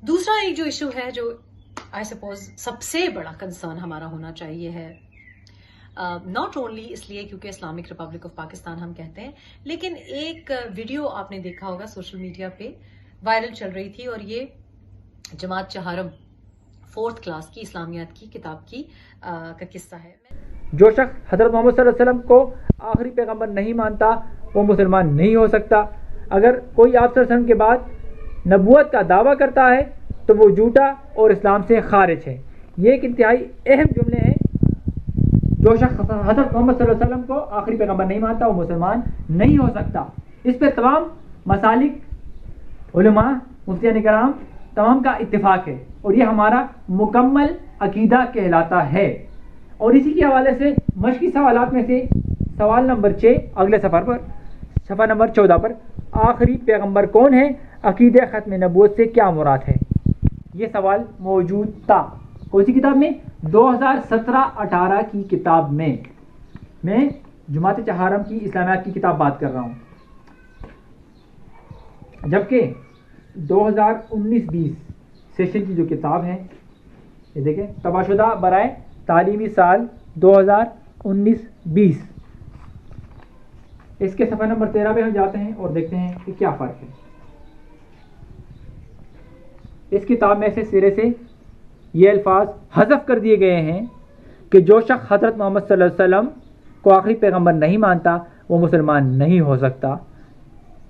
دوسرا ایک جو ایشو ہے جو آئی سپوز سب سے بڑا کنسرن ہمارا ہونا چاہیے ہے، ناٹ اونلی اس لیے کیونکہ اسلامک ریپبلک آف پاکستان ہم کہتے ہیں، لیکن ایک ویڈیو آپ نے دیکھا ہوگا سوشل میڈیا پہ وائرل چل رہی تھی، اور یہ جماعت چہارم 4th کلاس کی اسلامیات کی کتاب کی کا قصہ ہے۔ جو شخص حضرت محمد صلی اللہ علیہ وسلم کو آخری پیغمبر نہیں مانتا وہ مسلمان نہیں ہو سکتا۔ اگر کوئی آپ صلی اللہ علیہ وسلم کے بعد نبوت کا دعویٰ کرتا ہے تو وہ جھوٹا اور اسلام سے خارج ہے۔ یہ ایک انتہائی اہم جملے ہیں۔ جو شخص حضرت محمد صلی اللہ علیہ وسلم کو آخری پیغمبر نہیں مانتا وہ مسلمان نہیں ہو سکتا۔ اس پہ تمام مسالک، علماء، مفتیان کرام تمام کا اتفاق ہے، اور یہ ہمارا مکمل عقیدہ کہلاتا ہے۔ اور اسی کے حوالے سے مشقی سوالات میں سے سوال نمبر 6 اگلے صفحہ نمبر 14 پر، آخری پیغمبر کون ہے؟ عقیدہ ختم نبوت سے کیا مراد ہے؟ یہ سوال موجود تھا کون سی کتاب میں؟ 2017-18 کی کتاب میں جماعت چہارم کی اسلامیات کی کتاب بات کر رہا ہوں، جبکہ 2019-20 سیشن کی جو کتاب ہے یہ دیکھیں، طبع شدہ برائے تعلیمی سال 2019-20، اس کے صفحہ نمبر 13 پہ ہم جاتے ہیں اور دیکھتے ہیں کہ کیا فرق ہے۔ اس کتاب میں سے سرے سے یہ الفاظ حذف کر دیے گئے ہیں کہ جو شخص حضرت محمد صلی اللہ علیہ وسلم کو آخری پیغمبر نہیں مانتا وہ مسلمان نہیں ہو سکتا۔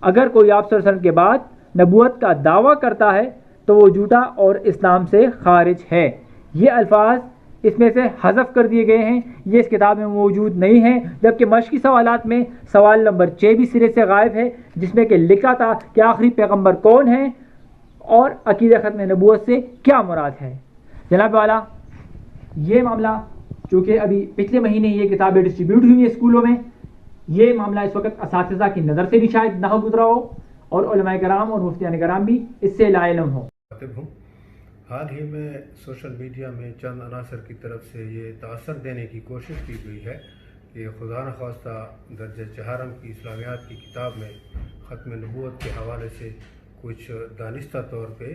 اگر کوئی آپ صلی اللہ علیہ وسلم کے بعد نبوت کا دعویٰ کرتا ہے تو وہ جھوٹا اور اسلام سے خارج ہے۔ یہ الفاظ اس میں سے حذف کر دیے گئے ہیں، یہ اس کتاب میں موجود نہیں ہیں، جبکہ مشقی سوالات میں سوال نمبر 6 بھی سرے سے غائب ہے، جس میں کہ لکھا تھا کہ آخری پیغمبر کون ہے اور عقیدہ ختم نبوت سے کیا مراد ہے۔ جناب والا، یہ معاملہ چونکہ ابھی پچھلے مہینے یہ کتابیں ڈسٹریبیوٹ ہوئی ہیں اسکولوں میں، یہ معاملہ اس وقت اساتذہ کی نظر سے بھی شاید نہ گزرا ہو، اور علماء کرام اور مفتیان کرام بھی اس سے لا علم ہو۔ حال ہی میں سوشل میڈیا میں چند عناصر کی طرف سے یہ تاثر دینے کی کوشش کی گئی ہے کہ خدا نخواستہ درجہ چہارم کی اسلامیات کی کتاب میں ختم نبوت کے حوالے سے کچھ دانستہ طور پہ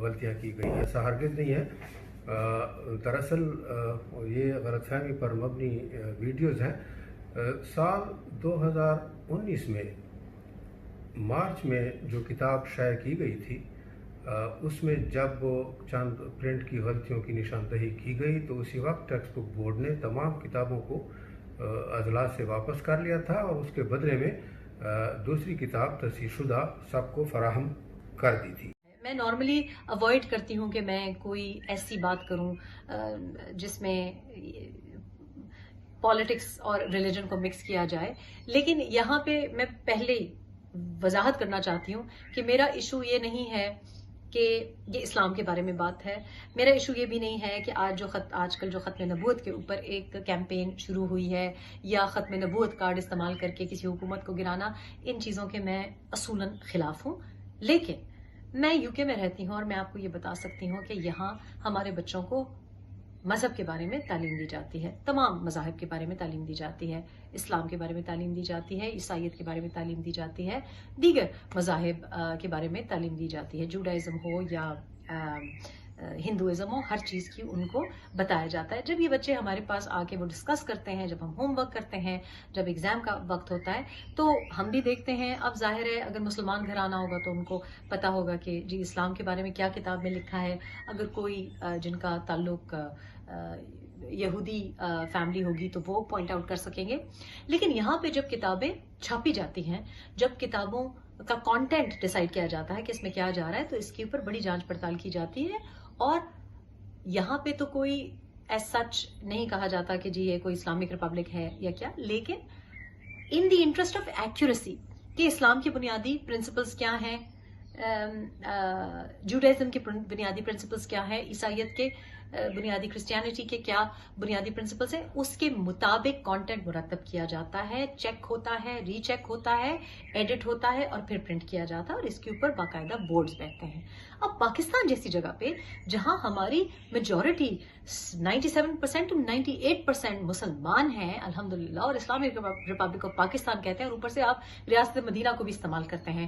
غلطیاں کی گئی ہیں۔ ایسا ہرگز نہیں ہے۔ دراصل یہ غلط فہمی پر مبنی ویڈیوز ہیں۔ سال 2019 میں مارچ میں جو کتاب شائع کی گئی تھی، اس میں جب چند پرنٹ کی غلطیوں کی نشاندہی کی گئی تو اسی وقت ٹیکسٹ بک بورڈ نے تمام کتابوں کو اضلاع سے واپس کر لیا تھا، اور اس کے بدلے میں دوسری کتاب تصحیح شدہ سب کو فراہم کر دی تھی۔ میں نارملی اوائڈ کرتی ہوں کہ میں کوئی ایسی بات کروں جس میں پالیٹکس اور ریلیجن کو مکس کیا جائے، لیکن یہاں پہ میں پہلے وضاحت کرنا چاہتی ہوں کہ میرا ایشو یہ نہیں ہے کہ یہ اسلام کے بارے میں بات ہے۔ میرا ایشو یہ بھی نہیں ہے کہ آج کل جو ختم نبوت کے اوپر ایک کیمپین شروع ہوئی ہے، یا ختم نبوت کارڈ استعمال کر کے کسی حکومت کو گرانا، ان چیزوں کے میں اصولاً خلاف ہوں۔ لیکن میں UK میں رہتی ہوں، اور میں آپ کو یہ بتا سکتی ہوں کہ یہاں ہمارے بچوں کو مذہب کے بارے میں تعلیم دی جاتی ہے، تمام مذاہب کے بارے میں تعلیم دی جاتی ہے، اسلام کے بارے میں تعلیم دی جاتی ہے، عیسائیت کے بارے میں تعلیم دی جاتی ہے، دیگر مذاہب کے بارے میں تعلیم دی جاتی ہے، جوڈائزم ہو یا ہندوازم ہو، ہر چیز کی ان کو بتایا جاتا ہے۔ جب یہ بچے ہمارے پاس آ کے وہ ڈسکس کرتے ہیں، جب ہم ہوم ورک کرتے ہیں، جب ایگزام کا وقت ہوتا ہے، تو ہم بھی دیکھتے ہیں۔ اب ظاہر ہے اگر مسلمان گھر آنا ہوگا تو ان کو پتا ہوگا کہ جی اسلام کے بارے میں کیا کتاب میں لکھا ہے۔ اگر کوئی جن کا تعلق یہودی فیملی ہوگی تو وہ پوائنٹ آؤٹ کر سکیں گے۔ لیکن یہاں پہ جب کتابیں چھاپی جاتی ہیں، جب کتابوں کا کانٹینٹ ڈیسائیڈ کیا جاتا ہے کہ اس میں کیا جا رہا ہے، تو اس کے اوپر بڑی جانچ پڑتال کی جاتی ہے، اور یہاں پہ تو کوئی ایز سچ نہیں کہا جاتا کہ جی یہ کوئی اسلامک ریپبلک ہے یا کیا، لیکن ان دی انٹرسٹ آف ایکوریسی کہ اسلام کی بنیادی پرنسپلز کیا ہیں، جوڈائزم کے بنیادی پرنسپلز کیا ہیں، عیسائیت کے بنیادی، کرسچینٹی کے کیا بنیادی پرنسپلز ہیں، اس کے مطابق کانٹینٹ مرتب کیا جاتا ہے، چیک ہوتا ہے، ری چیک ہوتا ہے، ایڈٹ ہوتا ہے، اور پھر پرنٹ کیا جاتا ہے، اور اس کے اوپر باقاعدہ بورڈز بیٹھتے ہیں۔ اب پاکستان جیسی جگہ پہ جہاں ہماری میجورٹی 97% to 98% مسلمان ہیں الحمدللہ، اور اسلامک ریپبلک آف پاکستان کہتے ہیں، اور اوپر سے آپ ریاست مدینہ کو بھی استعمال کرتے ہیں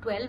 12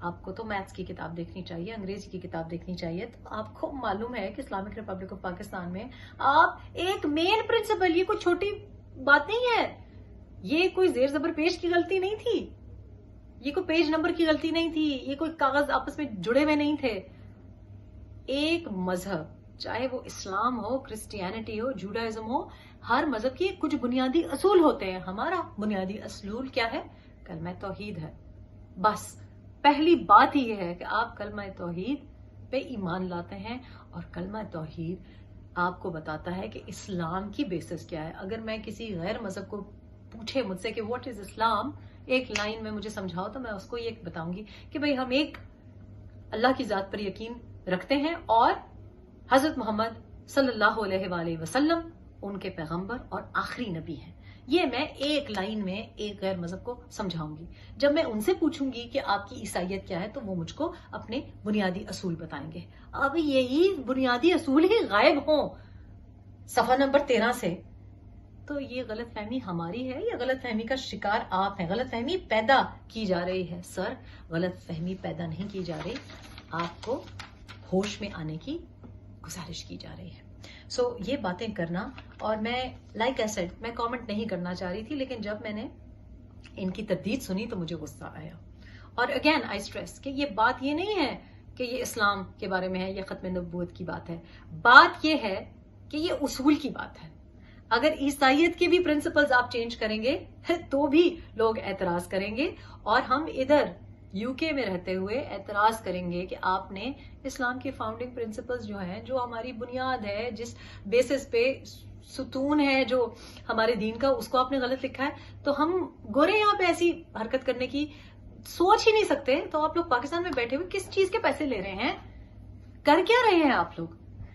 آپ کو تو میتھس کی کتاب دیکھنی چاہیے, انگریزی کی کتاب دیکھنی چاہیے, تو آپ کو معلوم ہے کہ اسلامک ریپبلک آف پاکستان میں آپ ایک مین پرنسپل, یہ کوئی چھوٹی بات نہیں ہے, یہ کوئی زیر زبر پیش کی غلطی نہیں تھی, یہ کوئی پیج نمبر کی غلطی نہیں تھی, یہ کوئی کاغذ آپس میں جڑے ہوئے نہیں تھے. ایک مذہب, چاہے وہ اسلام ہو, کرسچینٹی ہو, جوڈائزم ہو, ہر مذہب کے کچھ بنیادی اصول ہوتے ہیں. ہمارا بنیادی اصول کیا ہے؟ کلمہ توحید ہے. بس پہلی بات یہ ہے کہ آپ کلمہ توحید پہ ایمان لاتے ہیں, اور کلمہ توحید آپ کو بتاتا ہے کہ اسلام کی بیسس کیا ہے. اگر میں کسی غیر مذہب کو پوچھے مجھ سے کہ واٹ از اسلام, ایک لائن میں مجھے سمجھاؤ, تو میں اس کو یہ بتاؤں گی کہ بھئی ہم ایک اللہ کی ذات پر یقین رکھتے ہیں, اور حضرت محمد صلی اللہ علیہ وآلہ وسلم ان کے پیغمبر اور آخری نبی ہیں. یہ میں ایک لائن میں ایک غیر مذہب کو سمجھاؤں گی. جب میں ان سے پوچھوں گی کہ آپ کی عیسائیت کیا ہے, تو وہ مجھ کو اپنے بنیادی اصول بتائیں گے. اب یہی بنیادی اصول ہی غائب ہوں صفحہ نمبر 13 سے, تو یہ غلط فہمی ہماری ہے, یا غلط فہمی کا شکار آپ ہیں؟ غلط فہمی پیدا کی جا رہی ہے. سر, غلط فہمی پیدا نہیں کی جا رہی, آپ کو ہوش میں آنے کی گزارش کی جا رہی ہے. سو یہ باتیں کرنا, اور میں لائک آئی سیڈ میں کامنٹ نہیں کرنا چاہ رہی تھی, لیکن جب میں نے ان کی تردید سنی تو مجھے غصہ آیا. اور اگین آئی اسٹریس کہ یہ بات یہ نہیں ہے کہ یہ اسلام کے بارے میں ہے یا ختم نبوت کی بات ہے. بات یہ ہے کہ یہ اصول کی بات ہے. اگر عیسائیت کے بھی پرنسپلز آپ چینج کریں گے تو بھی لوگ اعتراض کریں گے, اور ہم ادھر یو کے میں رہتے ہوئے اعتراض کریں گے کہ آپ نے اسلام کے فاؤنڈنگ پرنسپلز جو ہیں, جو ہماری بنیاد ہے, جس بیسس پہ ستون ہے جو ہمارے دین کا, اس کو آپ نے غلط لکھا ہے. تو ہم گورے یہاں پہ ایسی حرکت کرنے کی سوچ ہی نہیں سکتے. تو آپ لوگ پاکستان میں بیٹھے ہوئے کس چیز کے پیسے لے رہے ہیں؟ کر کیا رہے ہیں آپ لوگ؟